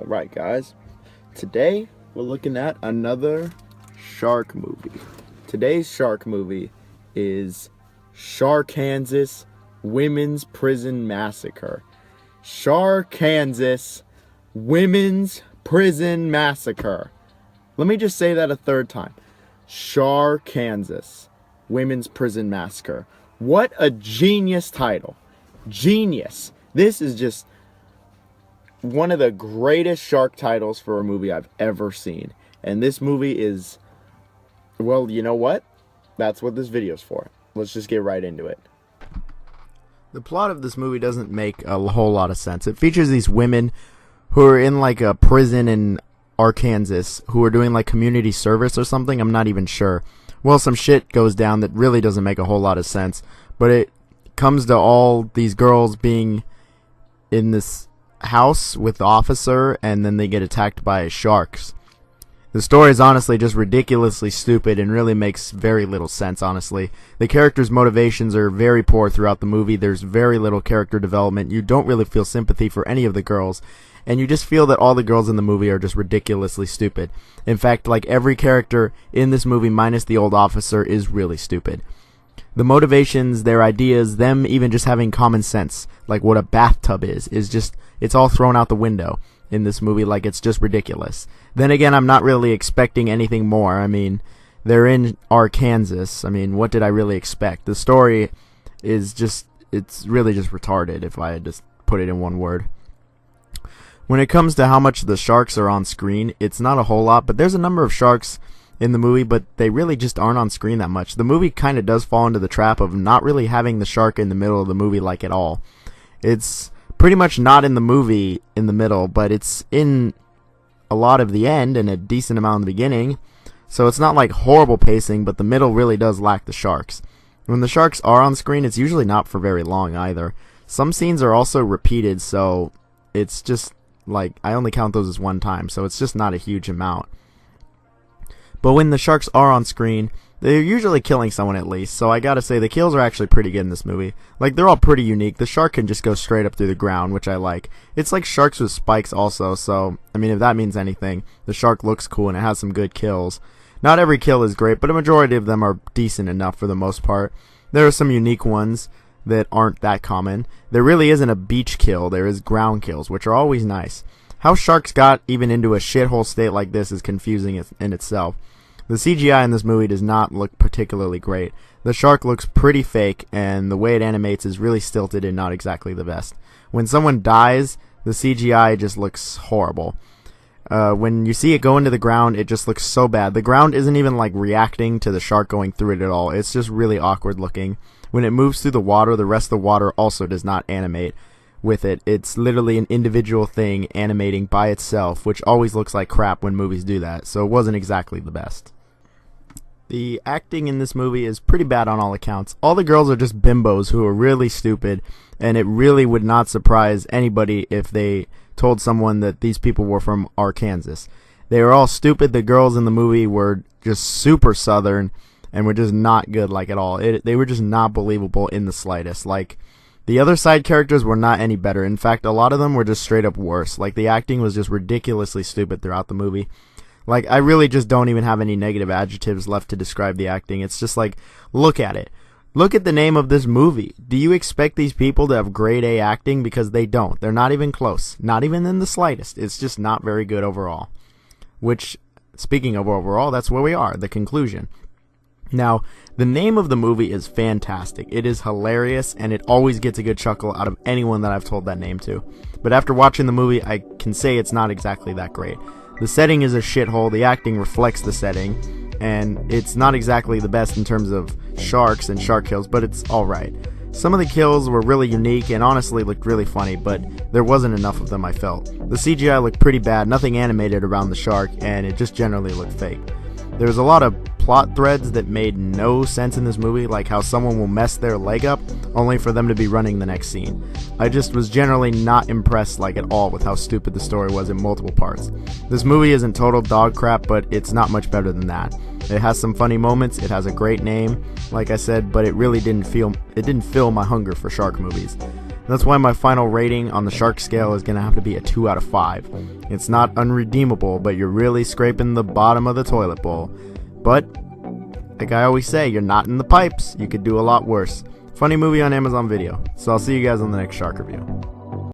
Alright guys, today we're looking at another shark movie. Today's shark movie is Sharkansas Women's Prison Massacre. Sharkansas Women's Prison Massacre. Let me just say that a third time. Sharkansas Women's Prison Massacre. What a genius title. Genius. This is just one of the greatest shark titles for a movie I've ever seen. And this movie is, well, you know what? That's what this video's for. Let's just get right into it. The plot of this movie doesn't make a whole lot of sense. It features these women who are in like a prison in Arkansas who are doing like community service or something. I'm not even sure. Well, some shit goes down that really doesn't make a whole lot of sense. But it comes to all these girls being in this house with the officer, and then they get attacked by sharks. The story is honestly just ridiculously stupid and really makes very little sense, honestly. The characters' motivations are very poor throughout the movie. There's very little character development. You don't really feel sympathy for any of the girls, and you just feel that all the girls in the movie are just ridiculously stupid. In fact, like every character in this movie minus the old officer is really stupid. The motivations, their ideas, them even just having common sense, like what a bathtub is just, it's all thrown out the window in this movie. Like, it's just ridiculous. Then again, I'm not really expecting anything more. I mean, they're in Arkansas. I mean, what did I really expect? The story is just, it's really just retarded, if I had to put it in one word. When it comes to how much the sharks are on screen, it's not a whole lot, but there's a number of sharks in the movie, but they really just aren't on screen that much. The movie kind of does fall into the trap of not really having the shark in the middle of the movie like at all. It's pretty much not in the movie in the middle, but it's in a lot of the end and a decent amount in the beginning. So it's not like horrible pacing, but the middle really does lack the sharks. When the sharks are on screen, it's usually not for very long either. Some scenes are also repeated, so it's just like, I only count those as one time, so it's just not a huge amount. But when the sharks are on screen, they're usually killing someone at least, so I gotta say the kills are actually pretty good in this movie. Like, they're all pretty unique. The shark can just go straight up through the ground, which I like. It's like sharks with spikes also, so, I mean, if that means anything, the shark looks cool and it has some good kills. Not every kill is great, but a majority of them are decent enough for the most part. There are some unique ones that aren't that common. There really isn't a beach kill, there is ground kills, which are always nice. How sharks got even into a shithole state like this is confusing in itself. The CGI in this movie does not look particularly great. The shark looks pretty fake, and the way it animates is really stilted and not exactly the best. When someone dies, the CGI just looks horrible. When you see it go into the ground, it just looks so bad. The ground isn't even like reacting to the shark going through it at all. It's just really awkward looking. When it moves through the water, the rest of the water also does not animate with it. It's literally an individual thing animating by itself, which always looks like crap when movies do that, so it wasn't exactly the best. The acting in this movie is pretty bad on all accounts. All the girls are just bimbos who are really stupid, and it really would not surprise anybody if they told someone that these people were from Arkansas. They were all stupid. The girls in the movie were just super southern and were just not good, like, at all. They were just not believable in the slightest. Like, the other side characters were not any better. In fact, a lot of them were just straight up worse. Like, the acting was just ridiculously stupid throughout the movie. Like, I really just don't even have any negative adjectives left to describe the acting. It's just like, look at it. Look at the name of this movie. Do you expect these people to have grade A acting? Because they don't. They're not even close. Not even in the slightest. It's just not very good overall. Which, speaking of overall, that's where we are, the conclusion. Now, the name of the movie is fantastic. It is hilarious, and it always gets a good chuckle out of anyone that I've told that name to. But after watching the movie, I can say it's not exactly that great. The setting is a shithole, the acting reflects the setting, and it's not exactly the best in terms of sharks and shark kills, but it's alright. Some of the kills were really unique and honestly looked really funny, but there wasn't enough of them, I felt. The CGI looked pretty bad, nothing animated around the shark, and it just generally looked fake. There was a lot of plot threads that made no sense in this movie, like how someone will mess their leg up only for them to be running the next scene. I just was generally not impressed like at all with how stupid the story was in multiple parts. This movie isn't total dog crap, but it's not much better than that. It has some funny moments, it has a great name, like I said, but it really didn't fill my hunger for shark movies. That's why my final rating on the shark scale is going to have to be a 2 out of 5. It's not unredeemable, but you're really scraping the bottom of the toilet bowl. But, like I always say, you're not in the pipes. You could do a lot worse. Funny movie on Amazon Video. So I'll see you guys on the next shark review.